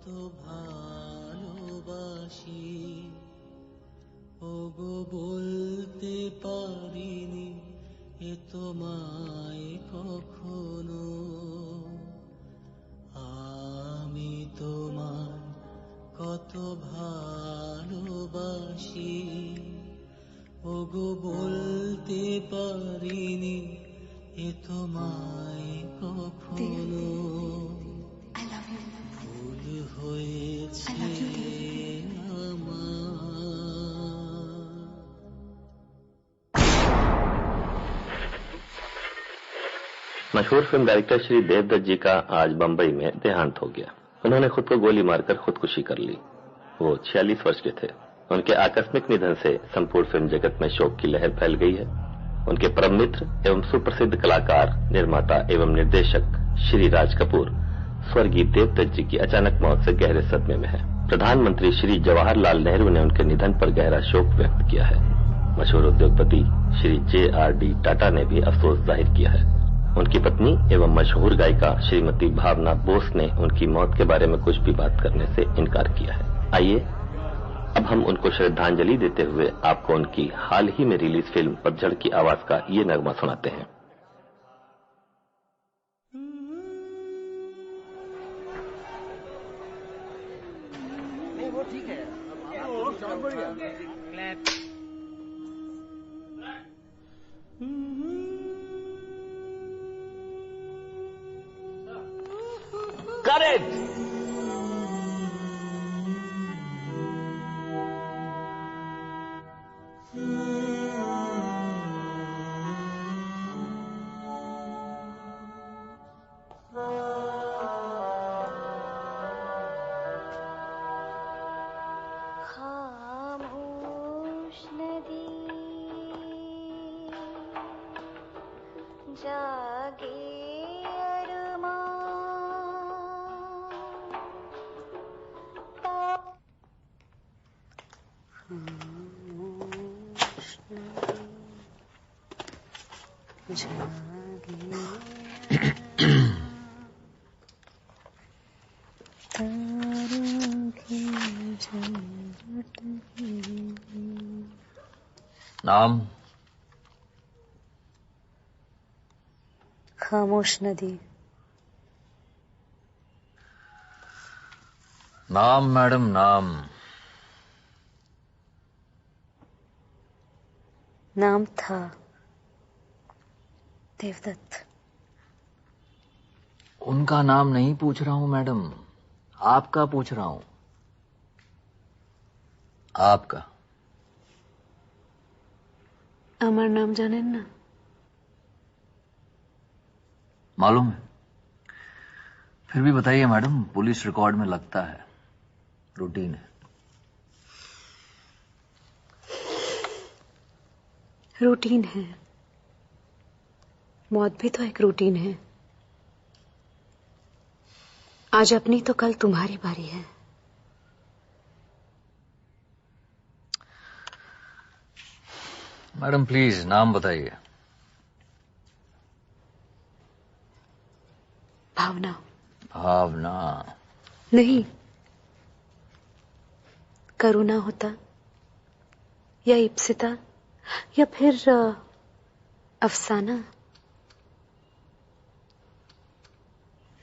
কত ভালোবাসি ওগো বলতে পারিনি এ তোমায় কখনো আমি তোমায় কত ভালোবাসি ওগো বলতে পারিনি এ তোমায় কখনো ভুল হয়েছে मशहूर फिल्म डायरेक्टर श्री देवदत्त जी का आज बंबई में देहांत हो गया। उन्होंने खुद को गोली मारकर खुदकुशी कर ली। वो 46 वर्ष के थे। उनके आकस्मिक निधन से संपूर्ण फिल्म जगत में शोक की लहर फैल गई है। उनके परम मित्र एवं सुप्रसिद्ध कलाकार, निर्माता एवं निर्देशक श्री राज कपूर स्वर्गीय देवदत्त जी की अचानक मौत से गहरे सदमे में है। प्रधानमंत्री श्री जवाहरलाल नेहरू ने उनके निधन पर गहरा शोक व्यक्त किया है। मशहूर उद्योगपति श्री JRD टाटा ने भी अफसोस जाहिर किया है। उनकी पत्नी एवं मशहूर गायिका श्रीमती भावना बोस ने उनकी मौत के बारे में कुछ भी बात करने से इनकार किया है। आइए अब हम उनको श्रद्धांजलि देते हुए आपको उनकी हाल ही में रिलीज फिल्म पतझड़ की आवाज का ये नगमा सुनाते हैं। वो ठीक है, करेक्ट। खामोश नदी जागे नाम खामोश नदी। नाम मैडम नाम। नाम था देवदत्त। उनका नाम नहीं पूछ रहा हूं मैडम, आपका पूछ रहा हूं। आपका। আমার নাম জানেন না? मालूम है, फिर भी बताइए मैडम, पुलिस रिकॉर्ड में लगता है, रूटीन है। रूटीन है, मौत भी तो एक रूटीन है। आज अपनी तो कल तुम्हारी बारी है। मैडम प्लीज नाम बताइए। भावना। भावना नहीं, करुणा होता या इप्सिता या फिर अफसाना।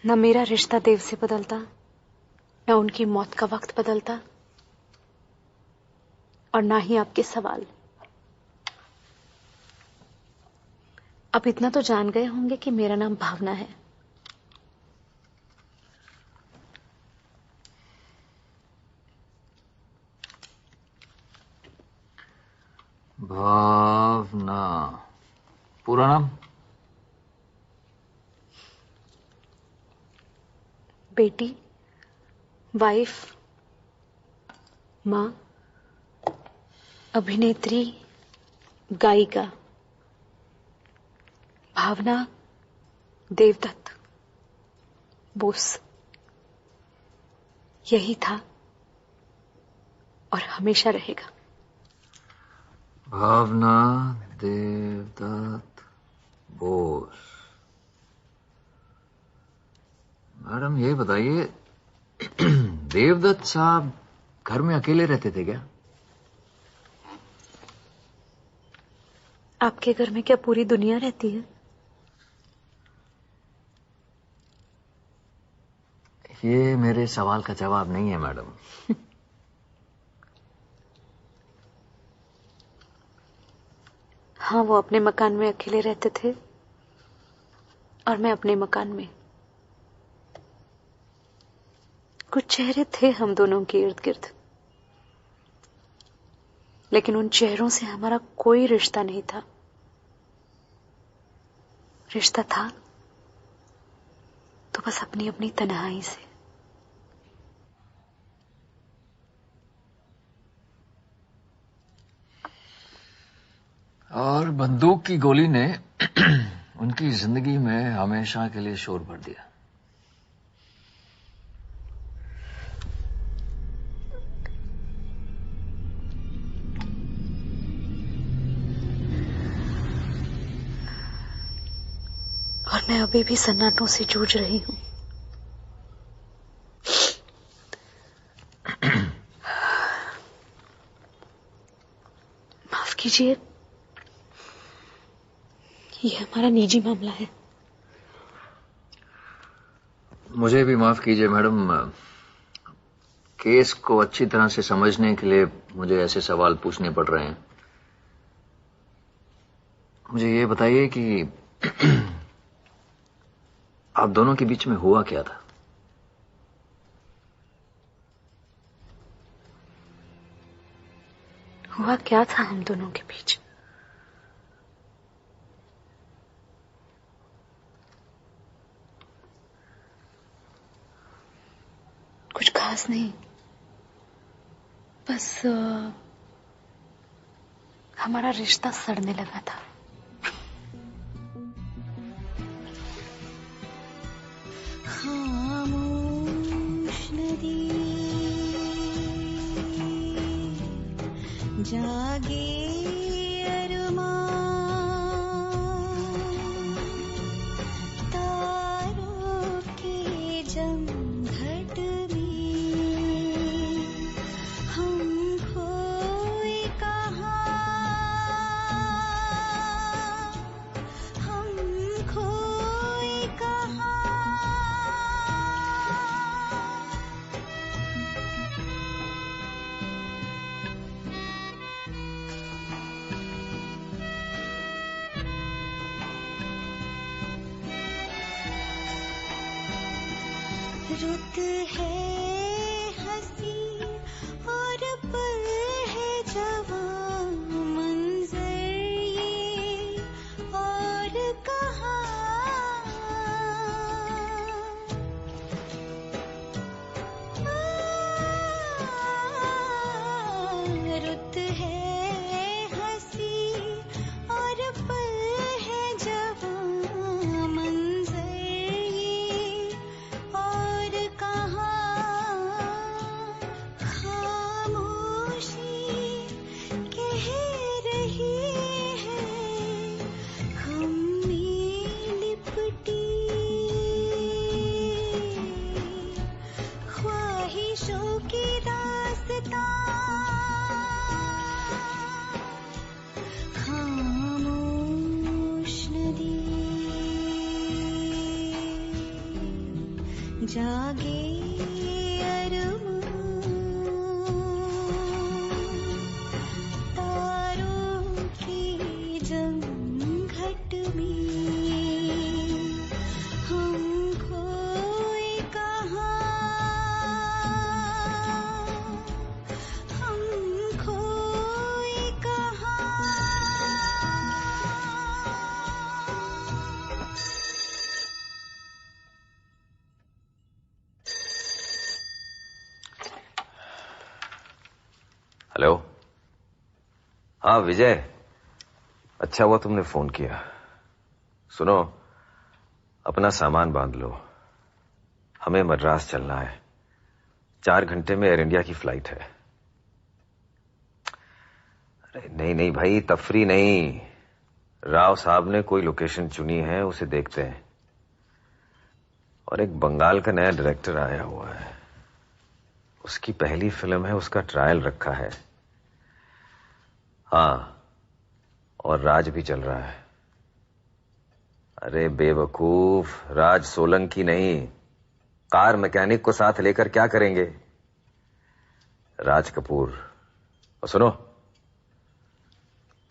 न मेरा रिश्ता देव से बदलता, न उनकी मौत का वक्त बदलता, और ना ही आपके सवाल। अब इतना तो जान गए होंगे कि मेरा नाम भावना है। भावना, पूरा नाम? बेटी, वाइफ, मां, अभिनेत्री, गायिका, भावना देवदत्त बोस। यही था और हमेशा रहेगा। भावना देवदत्त बोस। मैडम ये बताइए देवदत्त साहब घर में अकेले रहते थे क्या? आपके घर में क्या पूरी दुनिया रहती है? ये मेरे सवाल का जवाब नहीं है मैडम। हाँ, वो अपने मकान में अकेले रहते थे और मैं अपने मकान में। कुछ चेहरे थे हम दोनों के इर्द गिर्द, लेकिन उन चेहरों से हमारा कोई रिश्ता नहीं था। रिश्ता था तो बस अपनी अपनी तन्हाई से। और बंदूक की गोली ने उनकी जिंदगी में हमेशा के लिए शोर भर दिया। और मैं अभी भी सन्नाटों से जूझ रही हूं। माफ कीजिए, ये हमारा निजी मामला है। मुझे भी माफ कीजिए मैडम, केस को अच्छी तरह से समझने के लिए मुझे ऐसे सवाल पूछने पड़ रहे हैं। मुझे ये बताइए कि आप दोनों के बीच में हुआ क्या था? हुआ क्या था हम दोनों के बीच? कुछ खास नहीं, बस हमारा रिश्ता सड़ने लगा था। खामोश नदी जागे तारों के जमघट में हम खोए कहाँ। रुत है हंसी और पल है जवां, मंजर ये और कहाँ। रुत है हंसी और पल है जवां, मंजर ये और कहाँ। खामोशी कह रही है हम में लिपटी, ख्वाहिशों की दास्तां। खामोश नदी जागे तारों की जमघट में हम खोए कहाँ। हम खोए कहाँ। हेलो। हाँ विजय, अच्छा हुआ तुमने फोन किया। सुनो, अपना सामान बांध लो, हमें मद्रास चलना है। 4 घंटे में एयर इंडिया की फ्लाइट है। अरे नहीं नहीं भाई, तफरी नहीं। राव साहब ने कोई लोकेशन चुनी है, उसे देखते हैं। और एक बंगाल का नया डायरेक्टर आया हुआ है, उसकी पहली फिल्म है, उसका ट्रायल रखा है। हाँ, और राज भी चल रहा है। अरे बेवकूफ, राज सोलंकी नहीं, कार मैकेनिक को साथ लेकर क्या करेंगे? राज कपूर। और सुनो,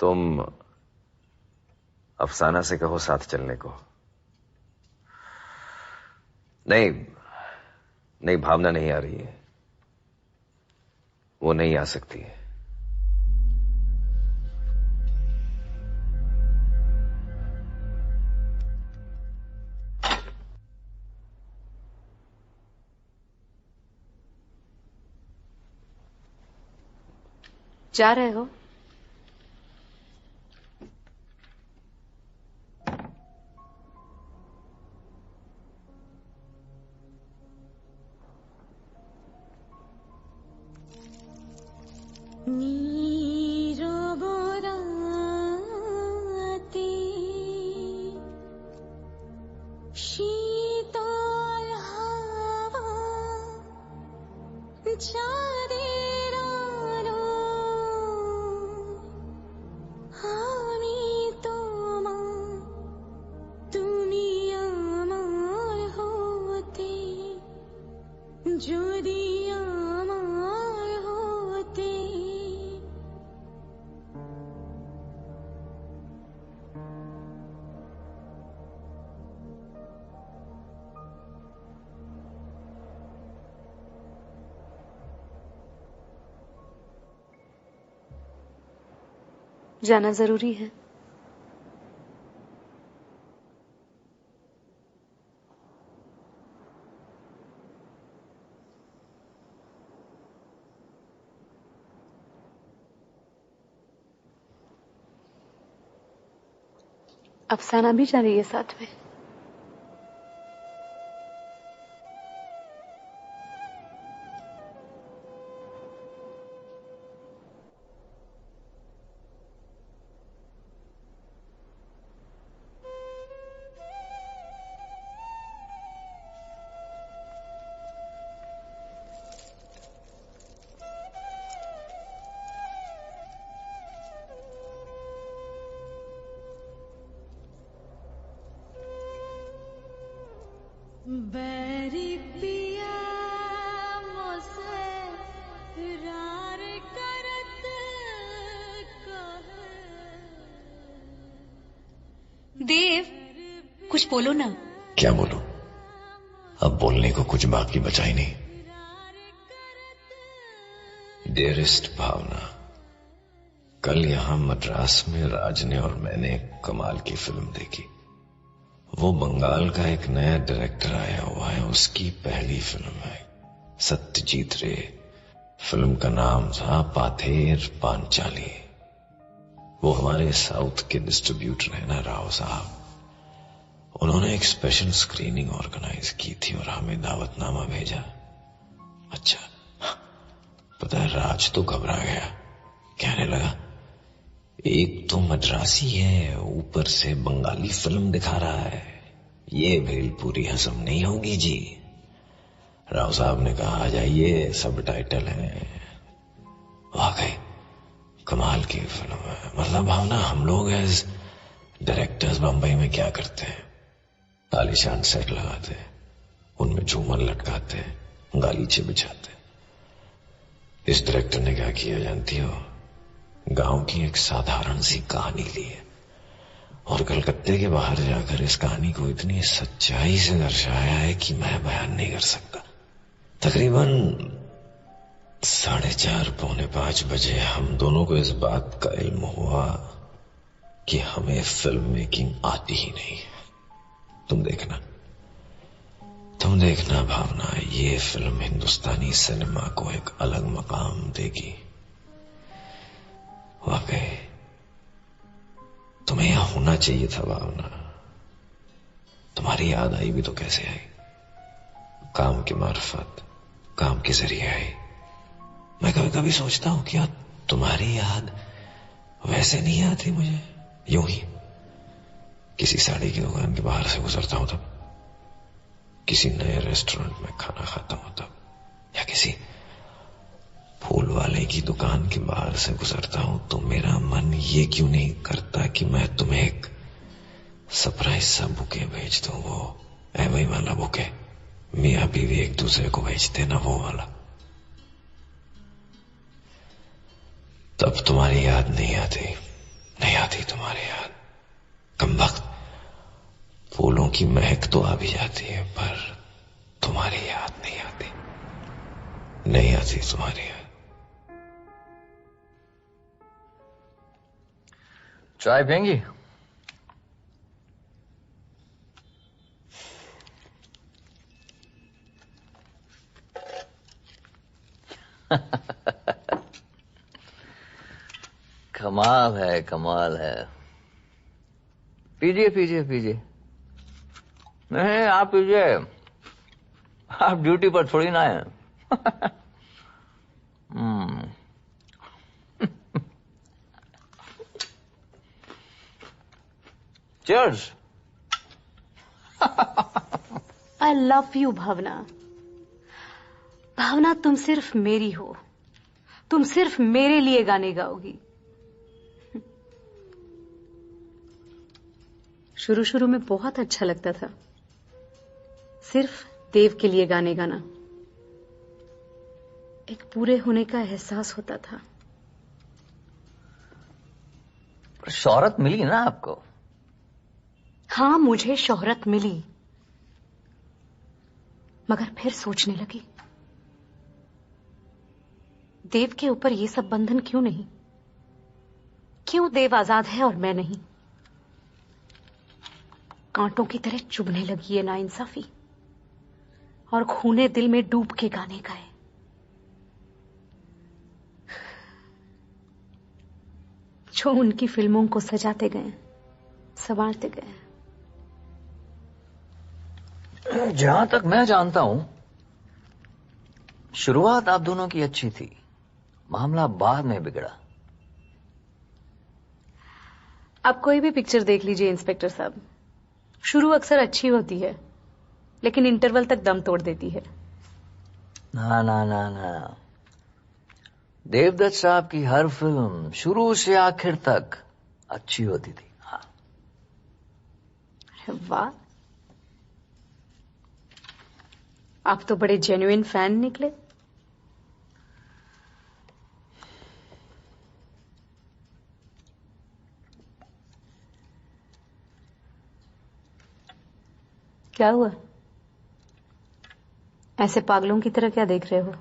तुम अफसाना से कहो साथ चलने को। नहीं नहीं, भावना नहीं आ रही है, वो नहीं आ सकती है। जा रहे हो? शीतल हवा चाँदेर आलो আমি তোমার তুমি আমার হতে যদি আমার হতে जाना जरूरी है। अफसाना भी जा रही है साथ में। बैरी पिया मोसे रार करत देव, कुछ बोलो ना। क्या बोलूं? अब बोलने को कुछ बाकी बचा ही नहीं। डियरेस्ट भावना, कल यहां मद्रास में राज ने और मैंने एक कमाल की फिल्म देखी। वो बंगाल का एक नया डायरेक्टर आया हुआ है, उसकी पहली फिल्म है, सत्यजीत रे। फिल्म का नाम था पाथेर पांचाली। वो हमारे साउथ के डिस्ट्रीब्यूटर है ना, राव साहब, उन्होंने एक स्पेशल स्क्रीनिंग ऑर्गेनाइज की थी और हमें दावतनामा भेजा। अच्छा, पता है राज तो घबरा गया, कहने लगा एक तो मद्रासी है, ऊपर से बंगाली फिल्म दिखा रहा है, ये भेलपूरी हजम नहीं होगी जी। राव साहब ने कहा आ जाइए, सब टाइटल है। वाकई कमाल की फिल्म है। मतलब भावना, हम लोग एज डायरेक्टर्स बंबई में क्या करते हैं, आलीशान सेट लगाते हैं, उनमें झूमर लटकाते हैं, गालीचे बिछाते हैं। इस डायरेक्टर ने क्या किया जानती हो? गांव की एक साधारण सी कहानी ली है और कलकत्ते के बाहर जाकर इस कहानी को इतनी सच्चाई से दर्शाया है कि मैं बयान नहीं कर सकता। तकरीबन 4:30 पौने 5 बजे हम दोनों को इस बात का इल्म हुआ कि हमें फिल्म मेकिंग आती ही नहीं है। तुम देखना भावना, ये फिल्म हिंदुस्तानी सिनेमा को एक अलग मकाम देगी। वाकई तुम्हें यहां होना चाहिए था भावना। तुम्हारी याद आई भी तो कैसे आई? काम की मार्फत, काम के जरिए आई। मैं कभी कभी सोचता हूं कि तुम्हारी याद वैसे नहीं आती मुझे, यूं ही किसी साड़ी की दुकान के बाहर से गुजरता हूं तब, किसी नए रेस्टोरेंट में खाना खाता हूं तब, या किसी फूल वाले की दुकान के बाहर से गुजरता हूं तो मेरा मन ये क्यों नहीं करता कि मैं तुम्हें एक सरप्राइज सा बुके भेज दूं। वो वही वाला बुके मियां बीवी एक दूसरे को भेजते ना, वो वाला। तब तुम्हारी याद नहीं आती तुम्हारी याद। कमबख्त, फूलों की महक तो आ भी जाती है पर तुम्हारी याद नहीं आती तुम्हारी याद। चाय पियेंगी? कमाल है। पीजिए। नहीं, आप पीजिए, आप ड्यूटी पर थोड़ी ना है। चीयर्स। आई लव यू भावना। भावना, तुम सिर्फ मेरी हो, तुम सिर्फ मेरे लिए गाने गाओगी। शुरू में बहुत अच्छा लगता था सिर्फ देव के लिए गाने गाना। एक पूरे होने का एहसास होता था। शोहरत मिली ना आपको? हाँ, मुझे शोहरत मिली, मगर फिर सोचने लगी, देव के ऊपर ये सब बंधन क्यों नहीं? क्यों देव आजाद है और मैं नहीं? कांटों की तरह चुभने लगी ये नाइंसाफी, और खूने दिल में डूब के गाने गाए। जो उनकी फिल्मों को सजाते गए, संवारते गए। जहां तक मैं जानता हूं, शुरुआत आप दोनों की अच्छी थी, मामला बाद में बिगड़ा। आप कोई भी पिक्चर देख लीजिए इंस्पेक्टर साहब, शुरू अक्सर अच्छी होती है लेकिन इंटरवल तक दम तोड़ देती है। ना। देवदत्त साहब की हर फिल्म शुरू से आखिर तक अच्छी होती थी। हाँ। अरे वाह, आप तो बड़े जेन्युइन फैन निकले। क्या हुआ? ऐसे पागलों की तरह क्या देख रहे हो?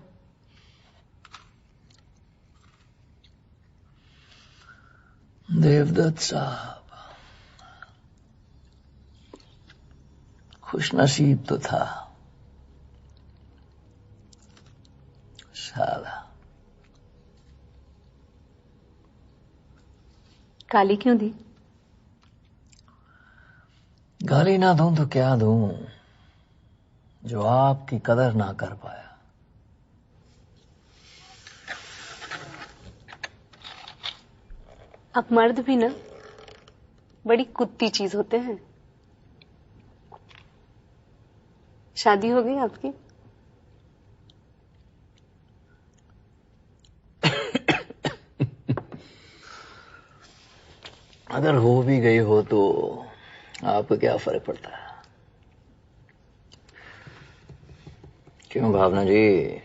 देवदत्त साहब खुशनसीब तो था साला। गाली क्यों दी? गाली ना दूं तो क्या दूं, जो आपकी कदर ना कर पाया। आप मर्द भी ना बड़ी कुत्ती चीज होते हैं। शादी हो गई आपकी? अगर हो भी गई हो तो आपको क्या फर्क पड़ता है? क्यों भावना जी,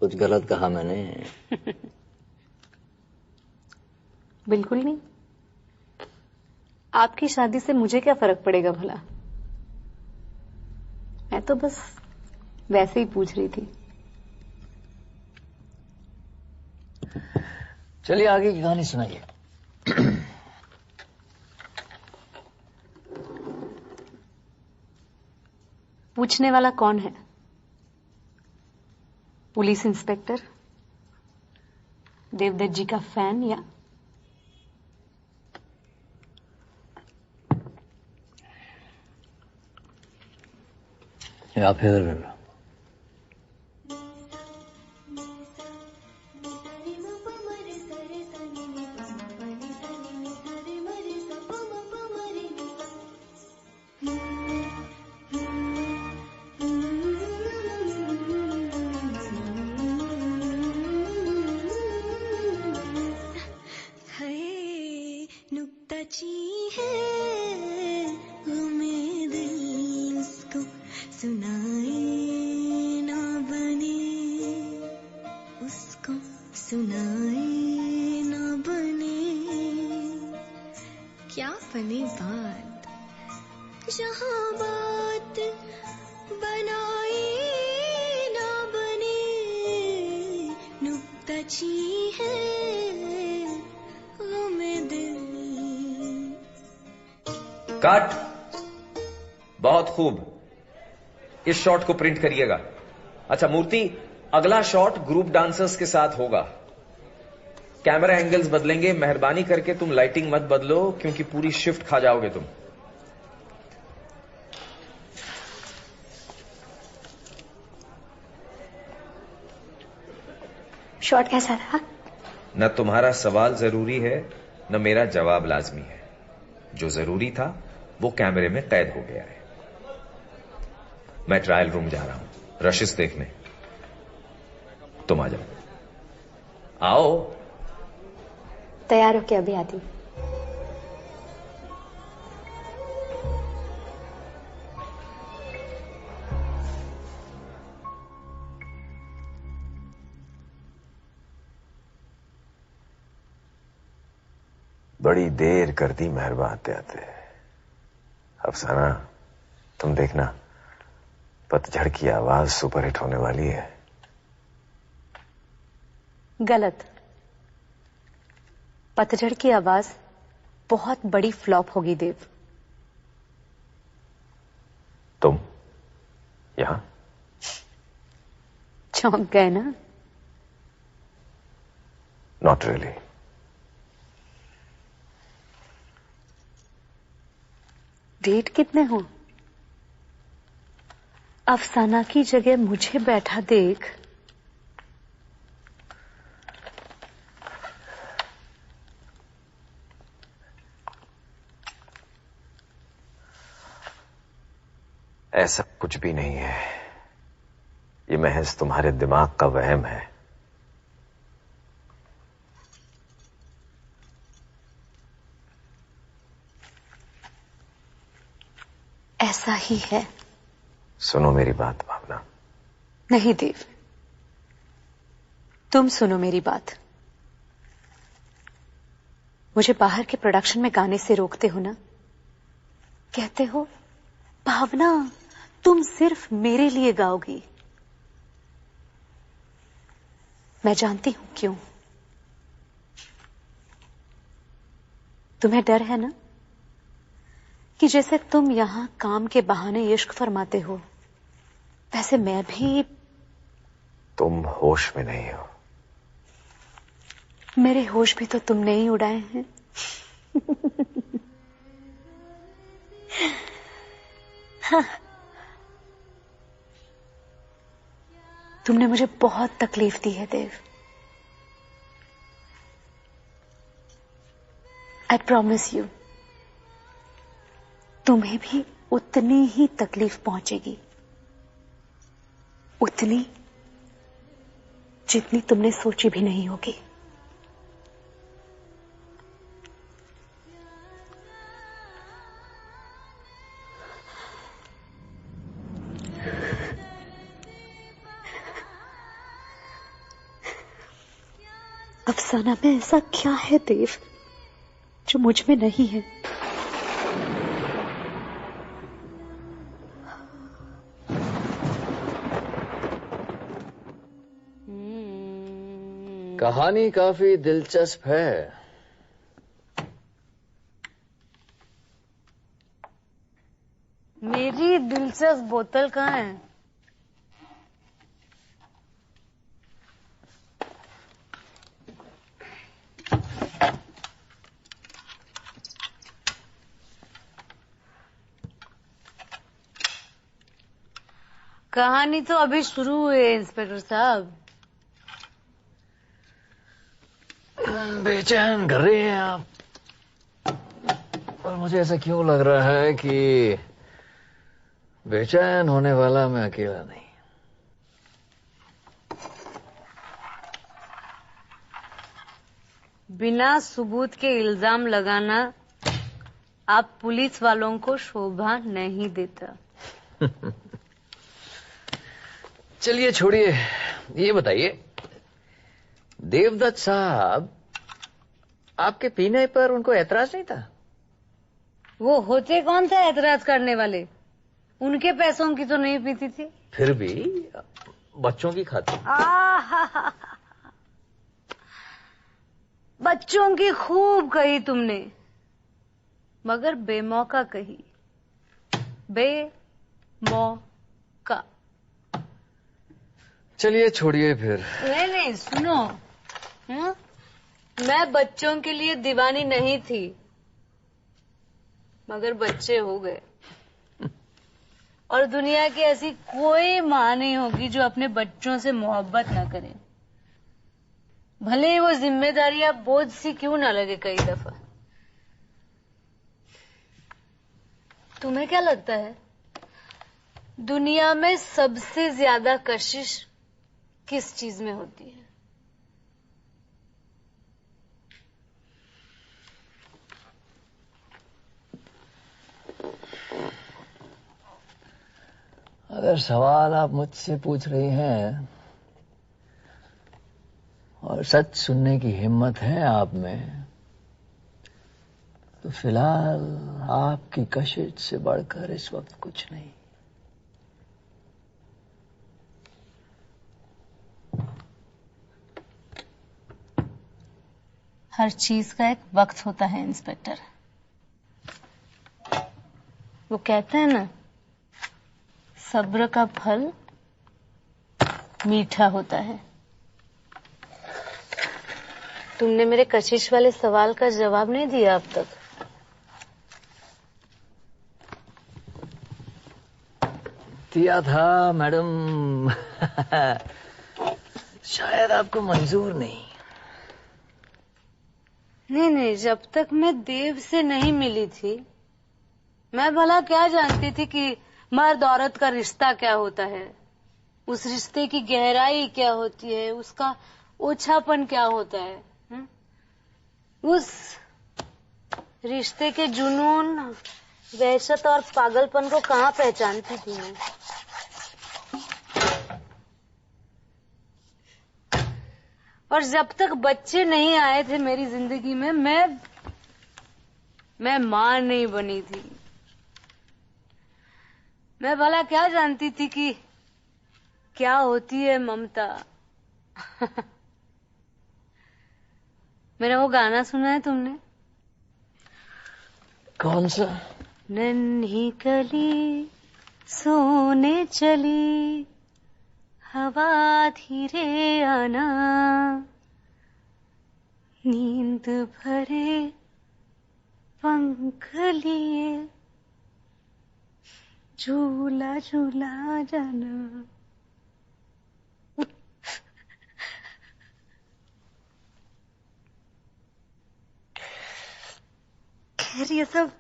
कुछ गलत कहा मैंने? बिल्कुल नहीं। आपकी शादी से मुझे क्या फर्क पड़ेगा भला? मैं तो बस वैसे ही पूछ रही थी। चलिए आगे की कहानी सुनाइए। पूछने वाला कौन है? पुलिस इंस्पेक्टर, देवदत्त जी का फैन, या फिर अपनी बात, जहाँ बात बनाए ना बने, नुक्ताची है गमे दिल। काट। बहुत खूब, इस शॉट को प्रिंट करिएगा। अच्छा मूर्ति, अगला शॉट ग्रुप डांसर्स के साथ होगा। कैमरा एंगल्स बदलेंगे, मेहरबानी करके तुम लाइटिंग मत बदलो क्योंकि पूरी शिफ्ट खा जाओगे तुम। शॉट कैसा रहा? न तुम्हारा सवाल जरूरी है न मेरा जवाब लाजमी है। जो जरूरी था वो कैमरे में कैद हो गया है। मैं ट्रायल रूम जा रहा हूं रशिस देखने। तुम आ जाओ। आओ। तैयार होके अभी आती हूँ। बड़ी देर कर दी मेहरबा आते आते। अफसाना तुम देखना, पतझड़ की आवाज सुपरहिट होने वाली है। गलत। पतझड़ की आवाज बहुत बड़ी फ्लॉप होगी देव। तुम यहां चौंक गए ना? Not really. डेट कितने हो? अफसाना की जगह मुझे बैठा देख। ऐसा कुछ भी नहीं है, ये महज तुम्हारे दिमाग का वहम है। ऐसा ही है। सुनो मेरी बात भावना। नहीं देव, तुम सुनो मेरी बात। मुझे बाहर के प्रोडक्शन में गाने से रोकते हो ना? कहते हो भावना तुम सिर्फ मेरे लिए गाओगी। मैं जानती हूं क्यों। तुम्हें डर है ना कि जैसे तुम यहां काम के बहाने इश्क फरमाते हो, वैसे मैं भी। तुम होश में नहीं हो। मेरे होश भी तो तुमने ही उड़ाए हैं। हाँ। तुमने मुझे बहुत तकलीफ दी है देव। आई प्रॉमिस यू, तुम्हें भी उतनी ही तकलीफ पहुंचेगी, उतनी जितनी तुमने सोची भी नहीं होगी। अफसाना में ऐसा क्या है देव जो मुझ में नहीं है? कहानी काफी दिलचस्प है। मेरी दिलचस्प बोतल कहाँ है? कहानी तो अभी शुरू हुई है इंस्पेक्टर साहब। बेचैन कर रही हैं आप, और मुझे ऐसा क्यों लग रहा है कि बेचैन होने वाला मैं अकेला नहीं। बिना सबूत के इल्जाम लगाना आप पुलिस वालों को शोभा नहीं देता। चलिए छोड़िए, ये बताइए देवदत्त साहब, आपके पीने पर उनको ऐतराज नहीं था? वो होते कौन थे एतराज करने वाले? उनके पैसों की तो नहीं पीती थी। फिर भी बच्चों की खाती। बच्चों की खूब कही तुमने, मगर बेमौका कही। बेमौका। चलिए छोड़िए फिर। नहीं सुनो। मैं बच्चों के लिए दीवानी नहीं थी, मगर बच्चे हो गए। और दुनिया की ऐसी कोई माँ नहीं होगी जो अपने बच्चों से मोहब्बत ना करे, भले ही वो जिम्मेदारियां बोझ सी क्यों ना लगे कई दफा। तुम्हें क्या लगता है दुनिया में सबसे ज्यादा कशिश किस चीज में होती है? अगर सवाल आप मुझसे पूछ रही हैं और सच सुनने की हिम्मत है आप में, तो फिलहाल आपकी कशिश से बढ़कर इस वक्त कुछ नहीं। हर चीज का एक वक्त होता है इंस्पेक्टर। वो कहते हैं ना, सब्र का फल मीठा होता है। तुमने मेरे कशिश वाले सवाल का जवाब नहीं दिया अब तक। दिया था मैडम। शायद आपको मंजूर नहीं। नहीं, जब तक मैं देव से नहीं मिली थी, मैं भला क्या जानती थी कि मर्द औरत का रिश्ता क्या होता है, उस रिश्ते की गहराई क्या होती है, उसका ओछापन क्या होता है। उस रिश्ते के जुनून, वहशत और पागलपन को कहाँ पहचानती थी मैं। और जब तक बच्चे नहीं आए थे मेरी जिंदगी में, मैं मां नहीं बनी थी। मैं भला क्या जानती थी कि क्या होती है ममता। मेरा वो गाना सुना है तुमने? कौन सा? नन्ही कली सोने चली, हवा धीरे आना, नींद भरे पंख लिए, झूला झूला जाना। खैर ये सब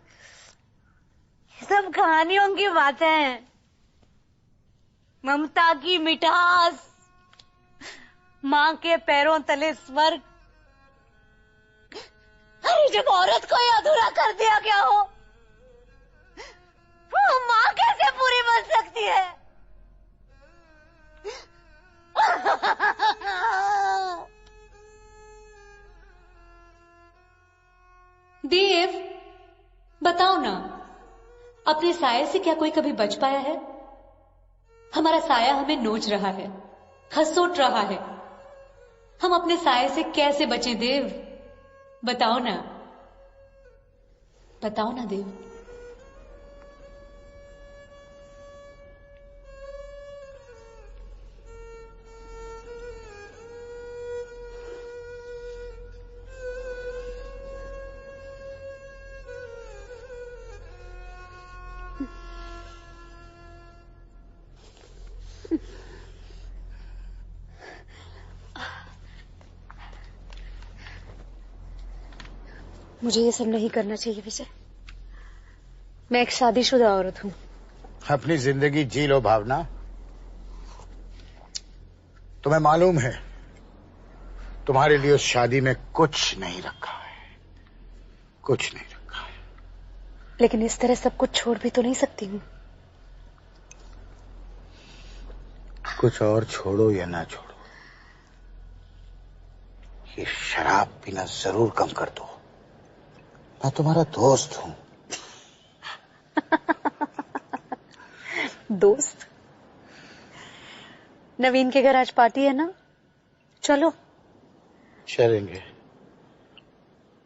कहानियों की बातें हैं। ममता की मिठास, माँ के पैरों तले स्वर्ग, अरे जब औरत को ही अधूरा कर दिया क्या हो, वो माँ कैसे पूरी बन सकती है? देव, बताओ ना, अपने साये से क्या कोई कभी बच पाया है? हमारा साया हमें नोच रहा है, खसोट रहा है। हम अपने साये से कैसे बचें देव? बताओ ना, बताओ ना देव। मुझे ये सब नहीं करना चाहिए विजय। मैं एक शादीशुदा औरत हूँ। अपनी जिंदगी जी लो भावना। तुम्हें मालूम है तुम्हारे लिए उस शादी में कुछ नहीं रखा है, कुछ नहीं रखा है। लेकिन इस तरह सब कुछ छोड़ भी तो नहीं सकती हूँ। कुछ और छोड़ो या ना छोड़ो, ये शराब पीना जरूर कम कर दो। मैं तुम्हारा दोस्त हूं, दोस्त, नवीन के घर आज पार्टी है ना, चलो। चलेंगे।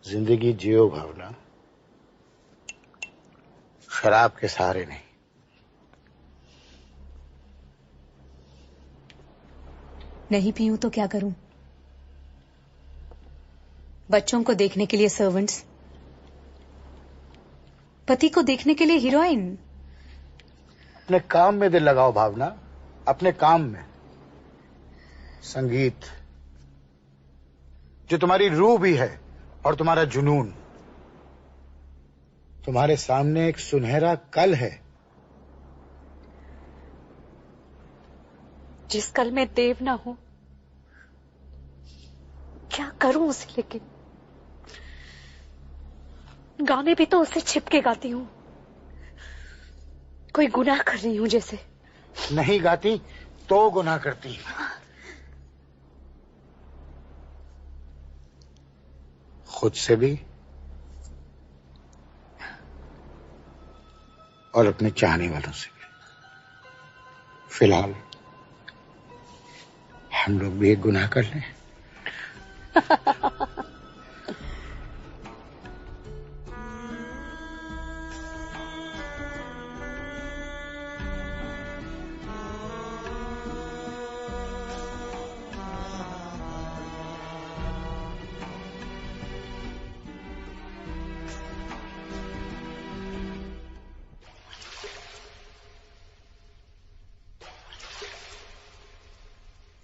जिंदगी जियो भावना, शराब के सहारे नहीं। नहीं पीऊं तो क्या करूं? बच्चों को देखने के लिए सर्वेंट्स, पति को देखने के लिए हीरोइन। अपने काम में दिल लगाओ भावना, अपने काम में। संगीत जो तुम्हारी रूह भी है और तुम्हारा जुनून। तुम्हारे सामने एक सुनहरा कल है। जिस कल में देव ना हो, क्या करूं उसे लेके? गाने भी तो उससे छिपके गाती हूं, कोई गुनाह कर रही हूं जैसे। नहीं गाती तो गुनाह करती। खुद से भी और अपने चाहने वालों से भी। फिलहाल हम लोग भी एक गुनाह कर लें।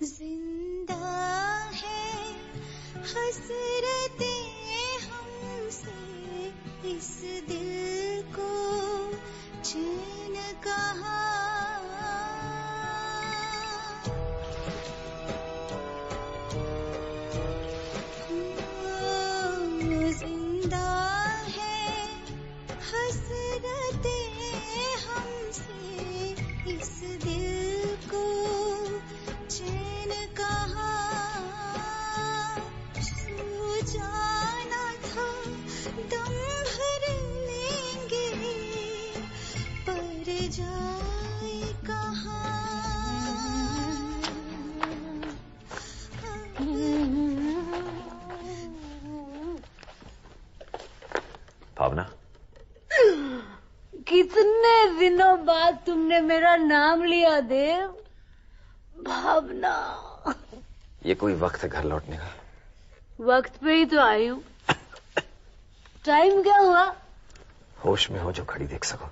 जिंदा है हसरतें हमसे, इस दिल को चैन कहाँ। जिंदा है हसरतें हमसे, इस दिल को चैन कहाँ। सो जाना था दम भर लेंगे, पर जाए कहाँ। भावना, कितने दिनों बाद तुमने मेरा नाम लिया देव। भावना। ये कोई वक्त है घर लौटने का? वक्त पे ही तो आई हूँ। टाइम क्या हुआ? होश में हो जो घड़ी देख सको।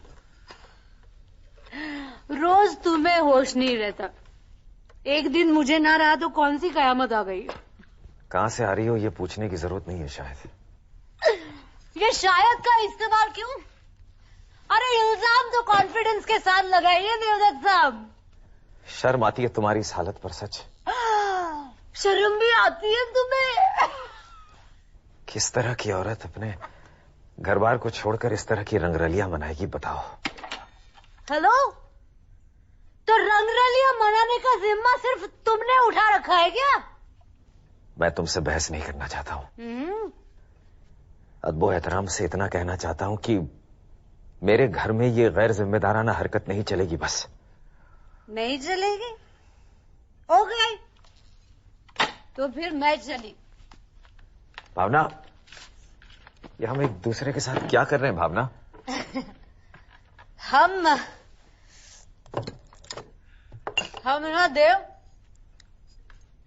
रोज तुम्हें होश नहीं रहता, एक दिन मुझे ना रहा तो कौन सी कयामत आ गई। कहां से आ रही हो ये पूछने की जरूरत नहीं है शायद। ये शायद का इस्तेमाल क्यों? अरे इल्जाम तो कॉन्फिडेंस के साथ लगाइए देवदत्त साहब। शर्म आती है तुम्हारी इस हालत पर सच? शर्म भी आती है तुम्हें? किस तरह की औरत अपने घर बार को छोड़कर इस तरह की रंगरलियां मनाएगी बताओ। हेलो, तो रंगरलियां मनाने का जिम्मा सिर्फ तुमने उठा रखा है क्या? मैं तुमसे बहस नहीं करना चाहता हूं। अदबो एहतराम से इतना कहना चाहता हूं कि मेरे घर में ये गैर जिम्मेदाराना हरकत नहीं चलेगी। बस नहीं चलेगी? ओके, तो फिर मैं चली। भावना, ये हम एक दूसरे के साथ क्या कर रहे हैं भावना? हम ना देव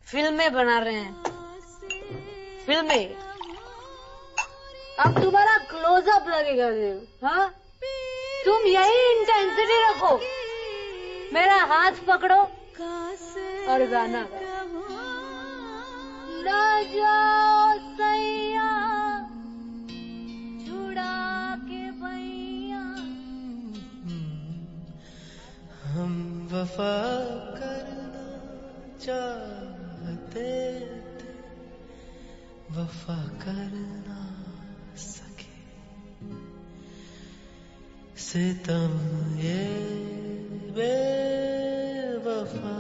फिल्में बना रहे हैं। फिल्में। अब तुम्हारा क्लोजअप लगेगा देव। हाँ, तुम यही इंटेंसिटी रखो, मेरा हाथ पकड़ो और गाना गाओ। ना जाओ सैया छुड़ा के भैया। हम वफा करना चाहते थे, वफा कर ना सके। सितम ये बेवफा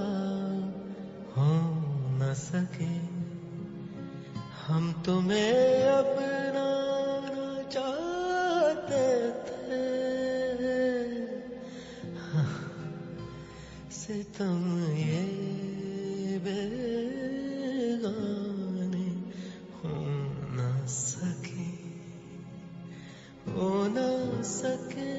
हो न सके। हम तुम्हें अपना चाहते थे, सितम ये बेगाने हो ना सके, हो ना सके।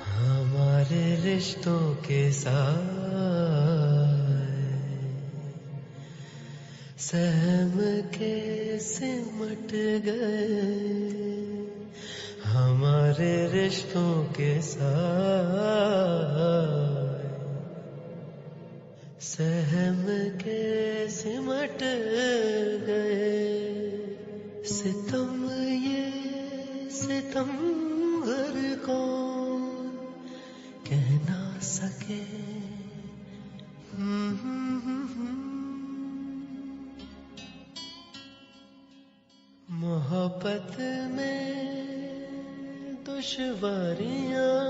हमारे रिश्तों के साथ सहम के सिमट गए, हमारे रिश्तों के साथ सहम के सिमट गए। सितम ये सितम हर कौन कह ना सके। मोहब्बत में दुश्वारियां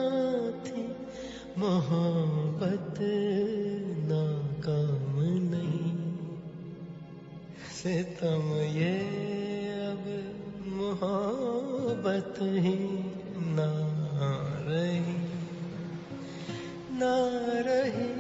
थी, मोहब्बत नाकाम नहीं। सितम ये अब मोहब्बत ही ना रही, ना रही।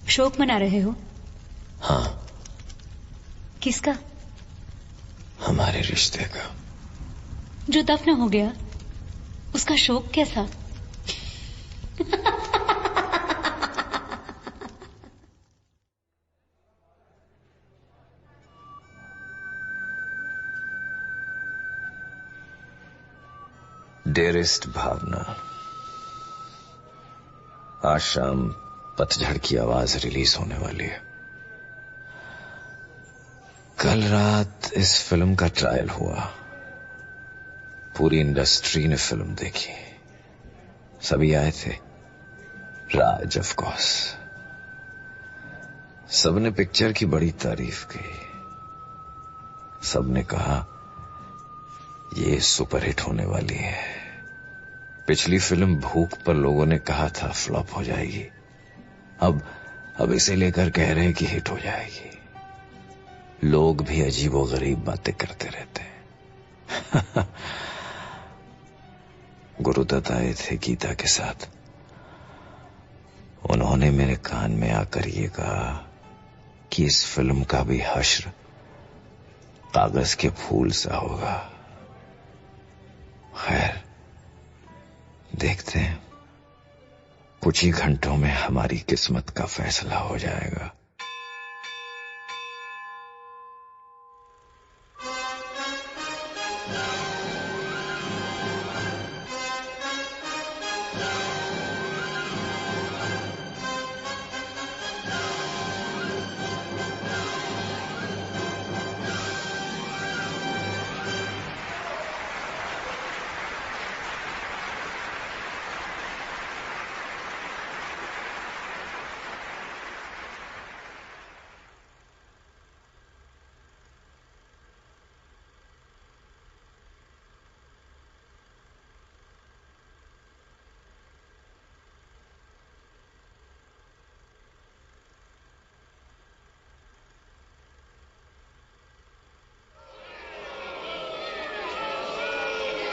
शोक मना रहे हो? हाँ। किसका? हमारे रिश्ते का। जो दफन हो गया उसका शोक कैसा? डेयरेस्ट भावना, आज शाम पतझड़ की आवाज रिलीज होने वाली है। कल रात इस फिल्म का ट्रायल हुआ, पूरी इंडस्ट्री ने फिल्म देखी, सभी आए थे, राज ऑफ कोर्स। सबने पिक्चर की बड़ी तारीफ की, सबने कहा ये सुपरहिट होने वाली है। पिछली फिल्म भूख पर लोगों ने कहा था फ्लॉप हो जाएगी, अब इसे लेकर कह रहे हैं कि हिट हो जाएगी। लोग भी अजीबोगरीब बातें करते रहते हैं। गुरुदत्त आए थे गीता के साथ, उन्होंने मेरे कान में आकर ये कहा कि इस फिल्म का भी हश्र कागज के फूल सा होगा। खैर देखते हैं, कुछ ही घंटों में हमारी किस्मत का फैसला हो जाएगा।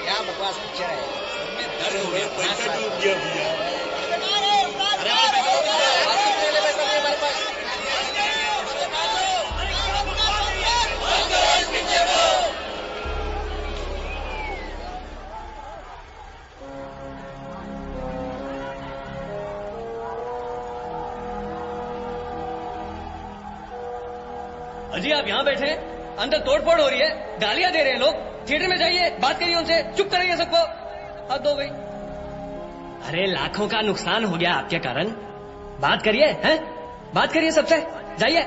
क्या बकवास पिक्चर है, सब में दर्द हो गया, पैसा डूब गया भैया। अजी आप यहाँ बैठे, अंदर तोड़फोड़ हो रही है, गालियां दे रहे हैं लोग। थिएटर में जाइए, बात करिए उनसे, चुप कराइए सबको। हद हो गई। अरे लाखों का नुकसान हो गया आपके कारण, बात करिए, हैं? बात करिए सबसे, जाइए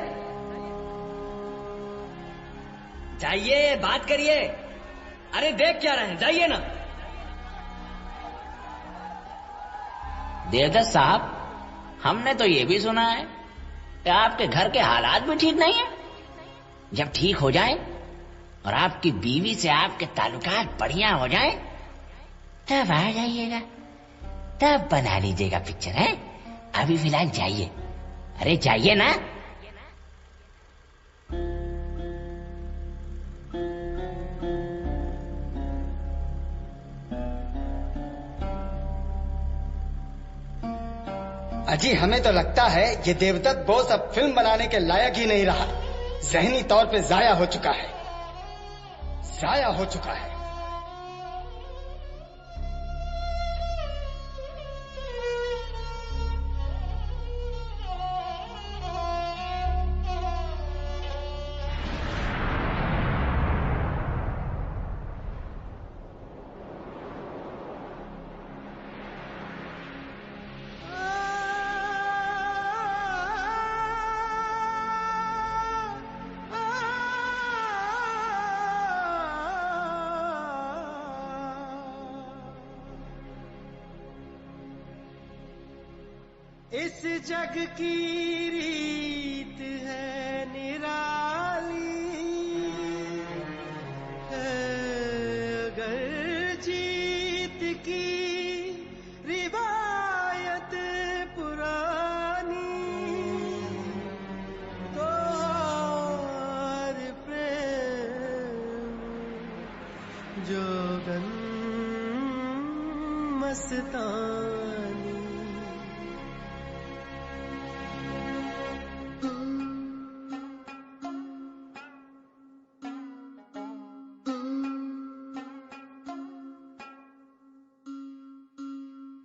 जाइए, बात करिए। अरे देख क्या रहे हैं, जाइए ना। देवदत्त साहब, हमने तो ये भी सुना है कि आपके घर के हालात भी ठीक नहीं है। जब ठीक हो जाए और आपकी बीवी से आपके ताल्लुकात बढ़िया हो जाए तब आ जाइएगा, तब बना लीजिएगा पिक्चर है। अभी फिलहाल जाइए, अरे जाइए ना। अजी हमें तो लगता है ये देवदत्त बॉस अब फिल्म बनाने के लायक ही नहीं रहा। ज़हनी तौर पे जाया हो चुका है, जाया हो चुका है। इस जग की रीत है निराली, अगर जीत की रिवायत पुरानी, तो और प्रेम जोगन मस्तानी।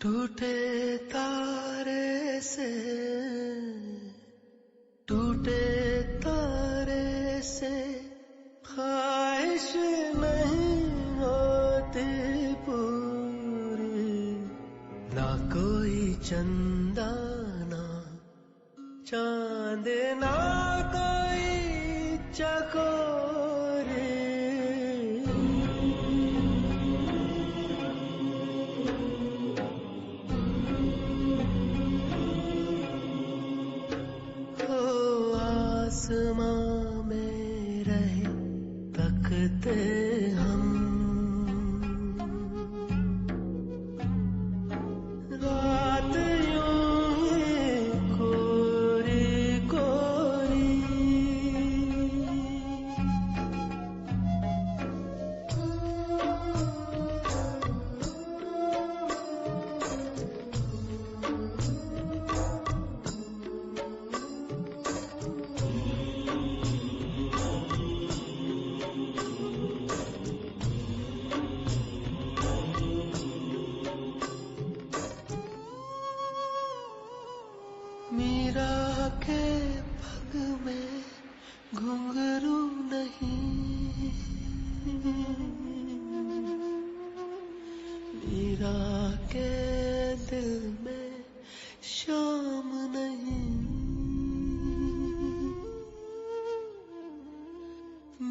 टूटे तारे से, टूटे तारे से ख्वाहिश नहीं होती पूरी, ना कोई चंदा ना चांद ना कोई चकोरी। आसमां में रहे तकते हम, रात यूं ही कोरी कोरी। मीरा के पग में घुंघरू नहीं, मीरा के दिल में शाम नहीं,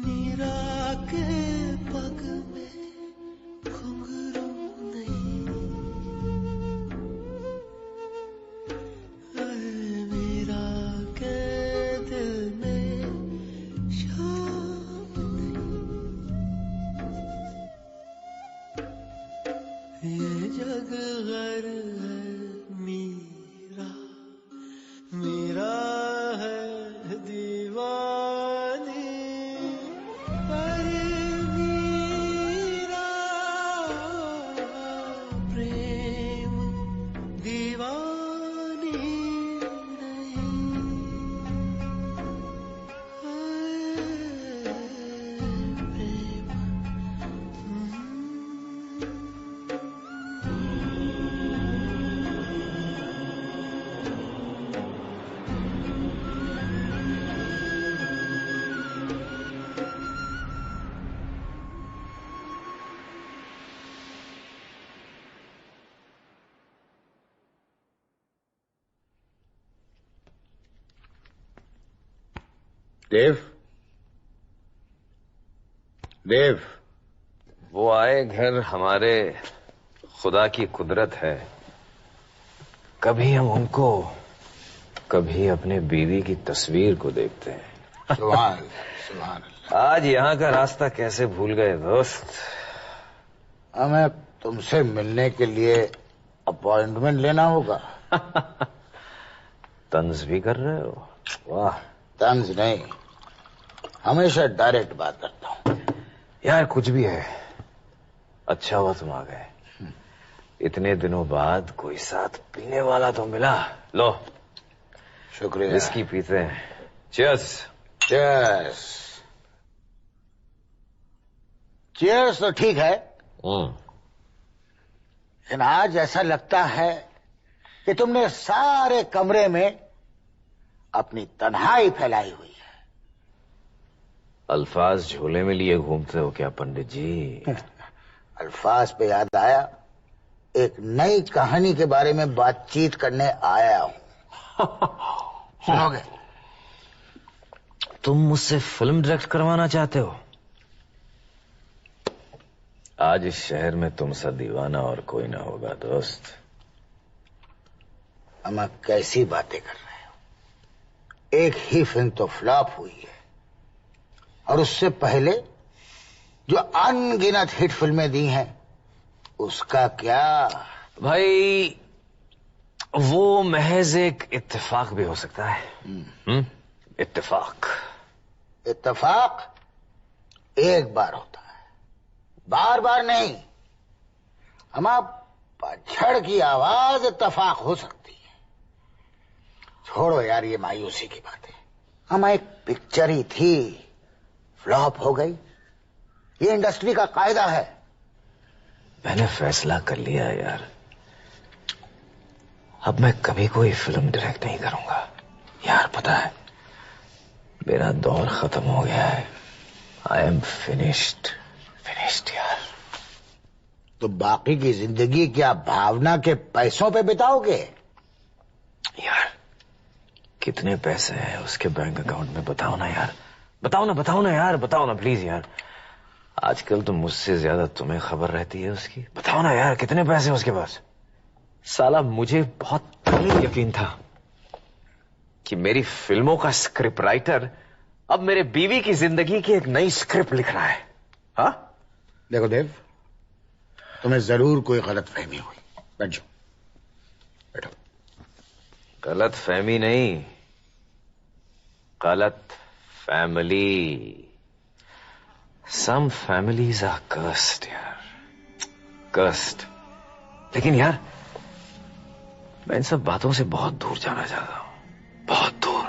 मीरा के पग में घुंघरू नहीं, मीरा के दिल में शाम नहीं। ये जग घर है मीरा, मीरा है दीवानी, पर मीरा प्रेम दीवानी नहीं। प्रेम देव, देव, वो आए घर हमारे खुदा की कुदरत है। कभी हम उनको कभी अपने बीवी की तस्वीर को देखते हैं। सुभान सुभान अल्लाह। आज यहाँ का रास्ता कैसे भूल गए दोस्त? हमें तुमसे मिलने के लिए अपॉइंटमेंट लेना होगा। तंज भी कर रहे हो? वाह। तंज नहीं, हमेशा डायरेक्ट बात करता हूँ। यार कुछ भी है, अच्छा हुआ तुम आ गए। इतने दिनों बाद कोई साथ पीने वाला तो मिला। लो शुक्रिया। विस्की पीते हैं। चीयर्स। चीयर्स। चीयर्स तो ठीक है, लेकिन आज ऐसा लगता है कि तुमने सारे कमरे में अपनी तन्हाई फैलाई हुई है। अल्फाज झोले में लिए घूमते हो क्या पंडित जी? अल्फाज पे याद आया, एक नई कहानी के बारे में बातचीत करने आया हूं। सुनोगे? तुम मुझसे फिल्म डायरेक्ट करवाना चाहते हो? आज इस शहर में तुम सा दीवाना और कोई ना होगा दोस्त। अम्मा कैसी बातें कर रहे हो? एक ही फिल्म तो फ्लॉप हुई है, और उससे पहले जो अनगिनत हिट फिल्में दी हैं उसका क्या? भाई वो महज एक इत्तेफाक भी हो सकता है। इत्तेफाक। इत्तेफाक एक बार होता है, बार बार नहीं। हमारा पछड़ की आवाज इत्तेफाक हो सकती है। छोड़ो यार ये मायूसी की बातें। हम एक पिक्चर ही थी, फ्लॉप हो गई। ये इंडस्ट्री का कायदा है। मैंने फैसला कर लिया यार, अब मैं कभी कोई फिल्म डायरेक्ट नहीं करूंगा। यार पता है मेरा दौर खत्म हो गया है। आई एम फिनिश्ड यार। तो बाकी की जिंदगी क्या भावना के पैसों पे बिताओगे? यार कितने पैसे हैं उसके बैंक अकाउंट में बताओ ना यार। बताओ ना यार, बताओ ना प्लीज यार। आजकल तो मुझसे ज्यादा तुम्हें खबर रहती है उसकी। बताओ ना यार कितने पैसे हैं उसके पास। साला मुझे बहुत पहले यकीन था कि मेरी फिल्मों का स्क्रिप्ट राइटर अब मेरे बीवी की जिंदगी की एक नई स्क्रिप्ट लिख रहा है। हाँ देखो देव, तुम्हें जरूर कोई गलत फहमी हुई। बैठ जाओ, बैठो। गलत फहमी नहीं, गलत family. Some families are cursed यार, कर्स्ड। लेकिन यार मैं इन सब बातों से बहुत दूर जाना चाहता हूं, बहुत दूर।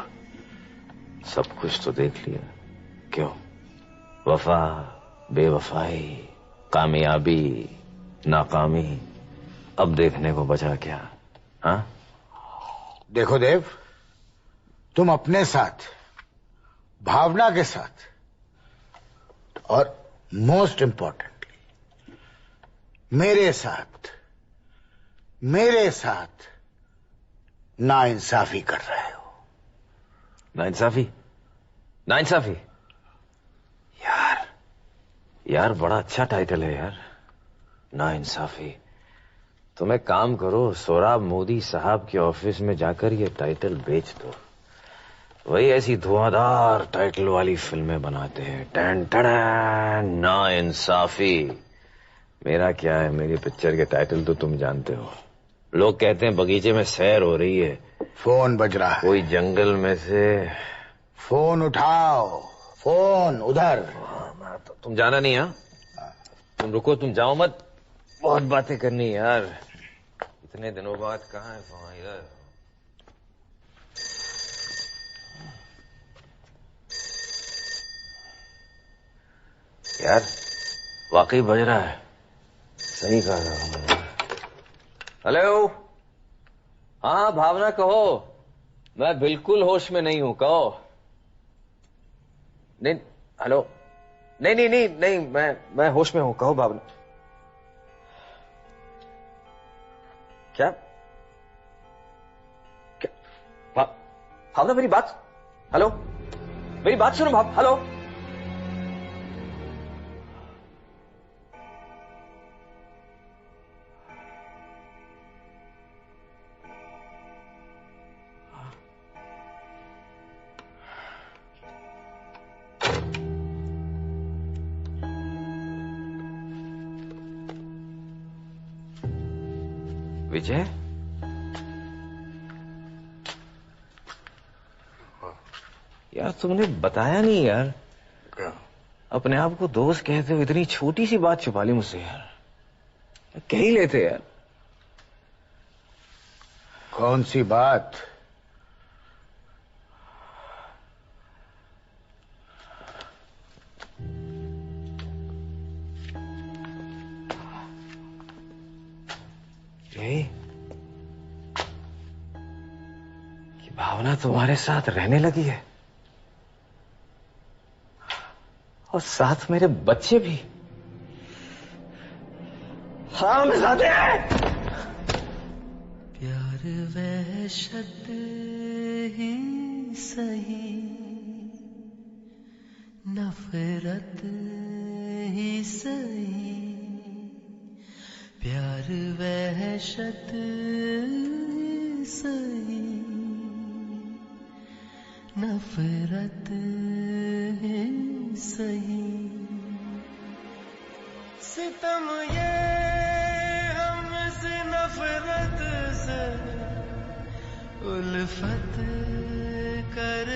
सब कुछ तो देख लिया, क्यों? वफा, बेवफाई, कामयाबी, नाकामी, अब देखने को बचा क्या? हाँ देखो देव, तुम अपने साथ, भावना के साथ, और मोस्ट इंपॉर्टेंटली मेरे साथ नाइंसाफी कर रहे हो। नाइंसाफी? यार बड़ा अच्छा टाइटल है यार, नाइंसाफी। तुम एक काम करो, सोहराब मोदी साहब के ऑफिस में जाकर ये टाइटल बेच दो। वही ऐसी धुआंधार टाइटल वाली फिल्में बनाते हैं। टन टन नाइंसाफी। मेरा क्या है, मेरी पिक्चर के टाइटल तो तुम जानते हो। लोग कहते हैं बगीचे में सैर हो रही है। फोन बज रहा है। कोई जंगल में से। फोन उठाओ, फोन उधर। तुम जाना नहीं? हाँ तुम रुको, तुम जाओ मत, बहुत बातें करनी यार। इतने दिनों बाद कहाँ है फोन? इधर। यार वाकई बज रहा है, सही कहा था। हेलो, हाँ भावना कहो, मैं बिल्कुल होश में नहीं हूं, कहो। नहीं, हेलो, नहीं, मैं होश में हूं, कहो भावना। क्या भावना मेरी बात, हेलो मेरी बात सुनो भाव, हेलो। विजय, यार तुमने बताया नहीं यार। क्या? अपने आप को दोस्त कहते हो, इतनी छोटी सी बात छुपा ली मुझसे यार। कह ही लेते यार। कौन सी बात? यही कि भावना तुम्हारे साथ रहने लगी है और साथ मेरे बच्चे भी। हाँ मिजाते हैं। प्यार वहशत ही सही, नफरत ही सही, प्यार वहशत ही सही, नफरत ही सही, सितम ये हमसे नफरत से उल्फत कर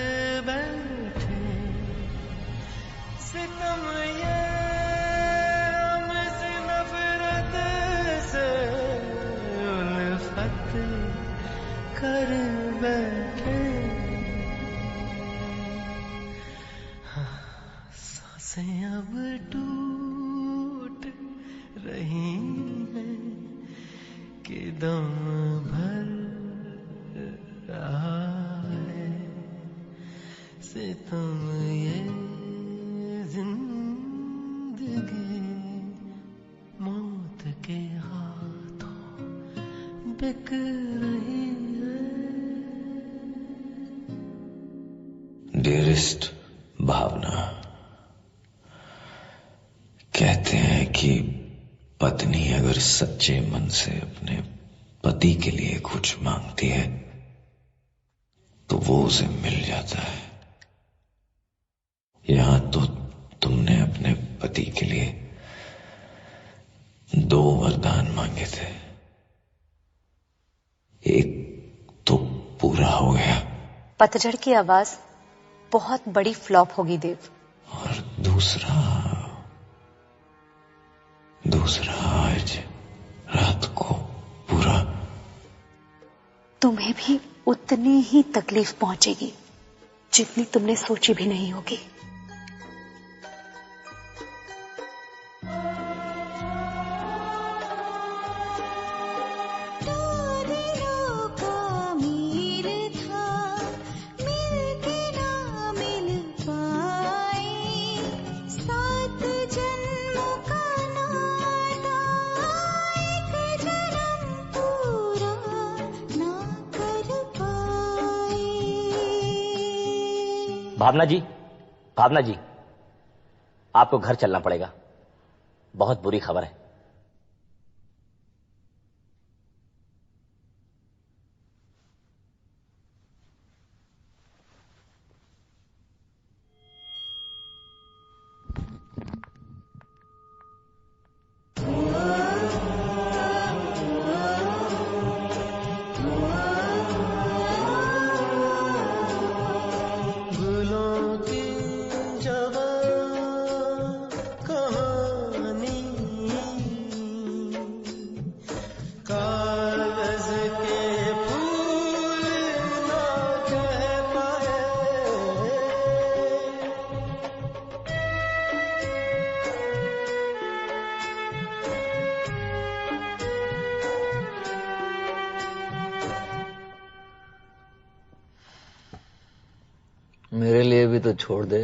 बैठे, सितम ये हमसे नफरत से उल्फत कर बैठे। सांसें अब टूट रही हैं कि दम भर रहा है, सितम ये जिंदगी मौत के हाथों बिक रही है। डियरेस्ट भावना, कहते हैं कि पत्नी अगर सच्चे मन से अपने पति के लिए कुछ मांगती है तो वो उसे मिल जाता है। यहां तो तुमने अपने पति के लिए 2 वरदान मांगे थे, एक तो पूरा हो गया। पतझड़ की आवाज बहुत बड़ी फ्लॉप होगी देव। और दूसरा आज रात को पूरा। तुम्हें भी उतनी ही तकलीफ पहुंचेगी जितनी तुमने सोची भी नहीं होगी। भावना जी, आपको घर चलना पड़ेगा। बहुत बुरी खबर है। मेरे लिए भी तो छोड़ दे।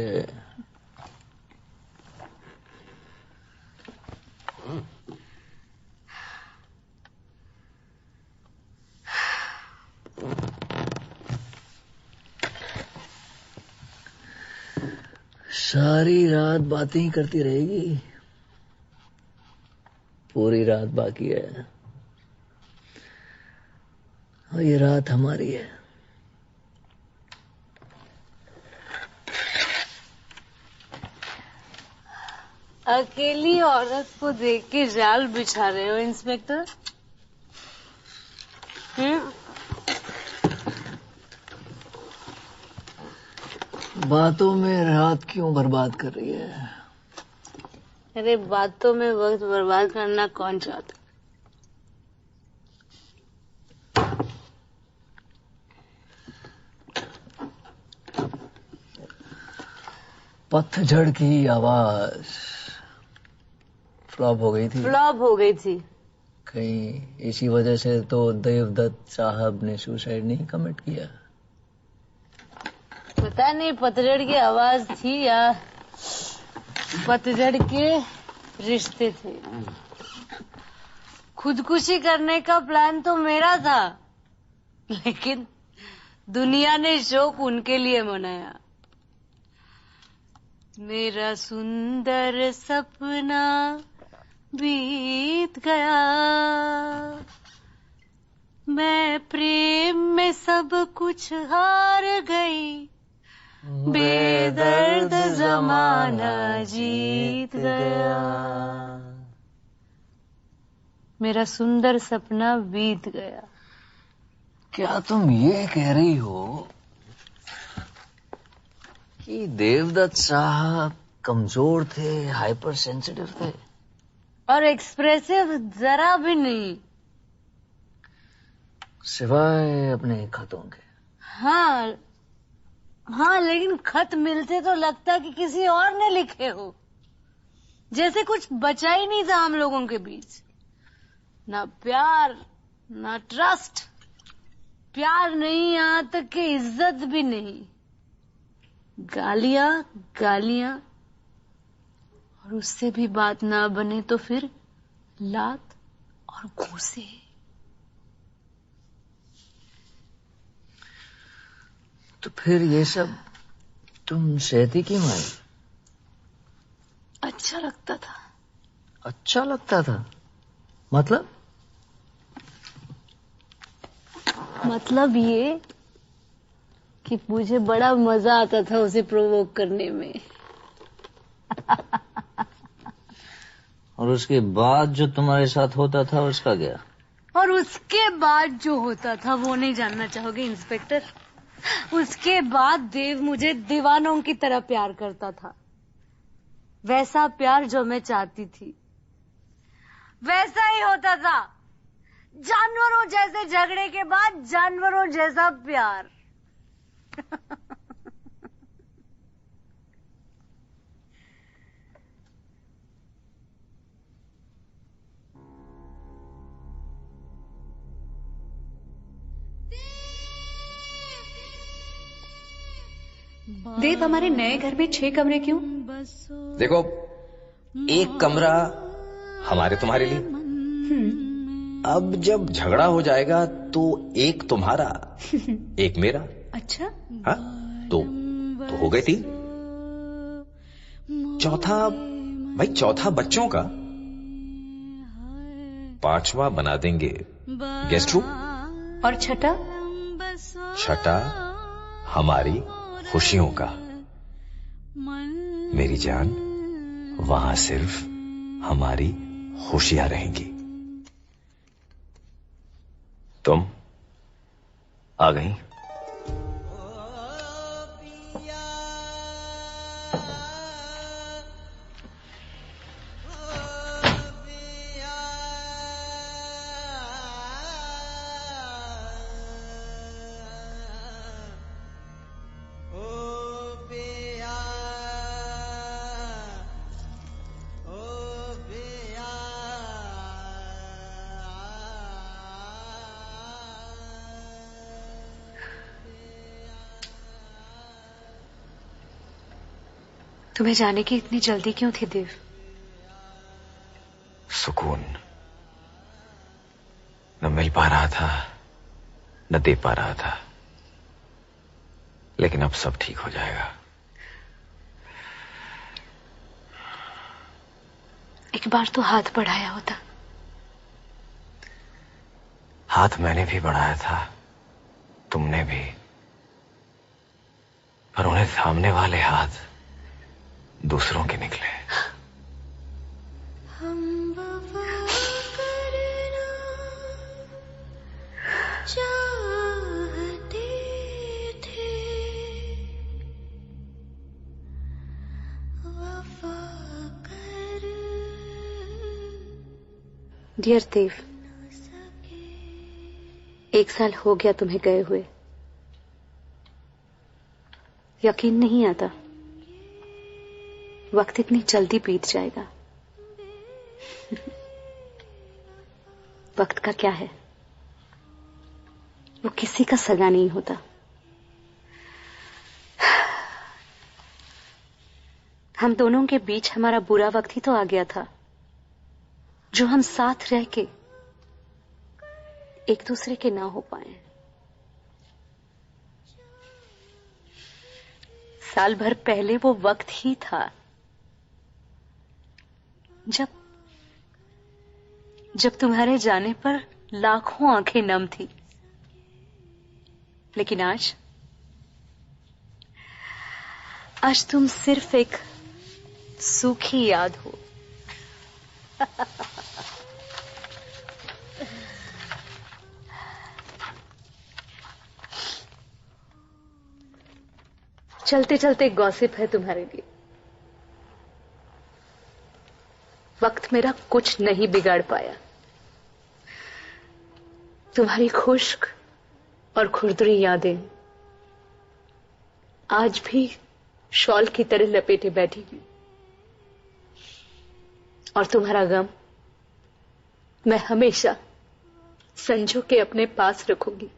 सारी रात बातें ही करती रहेगी। पूरी रात बाकी है और ये रात हमारी है। अकेली औरत को देख के जाल बिछा रहे हो इंस्पेक्टर? बातों में रात क्यों बर्बाद कर रही है? अरे बातों में वक्त बर्बाद करना कौन चाहता? पतझड़ की आवाज फ्लॉप हो गई थी। फ्लॉप हो गई थी। कहीं इसी वजह से तो देवदत्त साहब ने सुसाइड नहीं कमिट किया? पता नहीं पतझड़ की आवाज थी या पतझड़ के रिश्ते थे। खुदकुशी करने का प्लान तो मेरा था, लेकिन दुनिया ने शोक उनके लिए मनाया। मेरा सुंदर सपना बीत गया, मैं प्रेम में सब कुछ हार गई, बेदर्द जमाना जीत गया। मेरा सुंदर सपना बीत गया। क्या तुम ये कह रही हो कि देवदत्त साहब कमजोर थे, हाइपर सेंसिटिव थे और एक्सप्रेसिव जरा भी नहीं, सिवाय अपने खतों के? हाँ हाँ, लेकिन खत मिलते तो लगता कि किसी और ने लिखे हो, जैसे कुछ बचा ही नहीं था हम लोगों के बीच। ना प्यार, ना ट्रस्ट, प्यार नहीं, यहाँ तक कि इज्जत भी नहीं। गालियां गालियां, और उससे भी बात ना बने तो फिर लात और घूंसे। तो फिर ये सब तुम सहती क्यों आई? अच्छा लगता था। अच्छा लगता था मतलब? मतलब ये कि मुझे बड़ा मजा आता था उसे प्रोवोक करने में। और उसके बाद जो तुम्हारे साथ होता था उसका क्या? और उसके बाद जो होता था वो नहीं जानना चाहोगे इंस्पेक्टर? उसके बाद देव मुझे दीवानों की तरह प्यार करता था, वैसा प्यार जो मैं चाहती थी। वैसा ही होता था, जानवरों जैसे झगड़े के बाद जानवरों जैसा प्यार। देव, हमारे नए घर में 6 कमरे क्यों? देखो, एक कमरा हमारे तुम्हारे लिए, अब जब झगड़ा हो जाएगा तो एक तुम्हारा एक मेरा। अच्छा। हाँ, तो हो गए 3। चौथा, भाई चौथा बच्चों का, 5वां बना देंगे गेस्ट रूम, और छठा? छठा हमारी खुशियों का। मेरी जान, वहां सिर्फ हमारी खुशियां रहेंगी। तुम आ गई। तुम्हें जाने की इतनी जल्दी क्यों थी देव? सुकून न मिल पा रहा था, न दे पा रहा था, लेकिन अब सब ठीक हो जाएगा। एक बार तो हाथ बढ़ाया होता। हाथ मैंने भी बढ़ाया था, तुमने भी, पर उन्हें थामने वाले हाथ दूसरों के निकले। डियर देव, 1 साल हो गया तुम्हें गए हुए। यकीन नहीं आता वक्त इतनी जल्दी बीत जाएगा। वक्त का क्या है, वो किसी का सगा नहीं होता। हम दोनों के बीच हमारा बुरा वक्त ही तो आ गया था, जो हम साथ रह के एक दूसरे के ना हो पाए। साल भर पहले वो वक्त ही था जब तुम्हारे जाने पर लाखों आंखें नम थी। लेकिन आज तुम सिर्फ एक सूखी याद हो। चलते चलते गॉसिप है तुम्हारे लिए। वक्त मेरा कुछ नहीं बिगाड़ पाया। तुम्हारी खुश्क और खुरदरी यादें आज भी शॉल की तरह लपेटे बैठी हुई, और तुम्हारा गम मैं हमेशा संजो के अपने पास रखूंगी।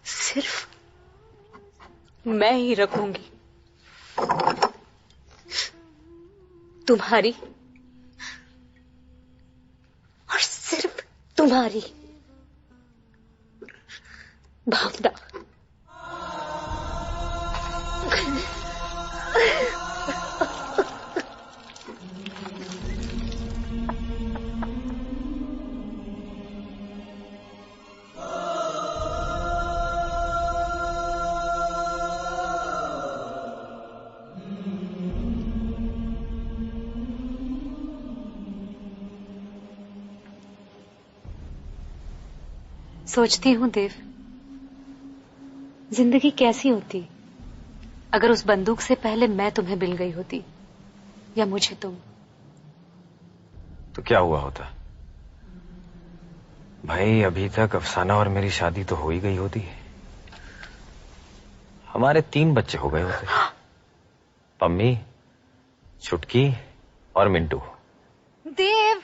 सिर्फ मैं ही रखूंगी, तुम्हारी और सिर्फ तुम्हारी भावना। सोचती हूं देव, जिंदगी कैसी होती अगर उस बंदूक से पहले मैं तुम्हें मिल गई होती, या मुझे तुम। तो क्या हुआ होता भाई? अभी तक अफसाना और मेरी शादी तो हो ही गई होती। हमारे 3 बच्चे हो गए होते, पम्मी, छुटकी और मिंटू। देव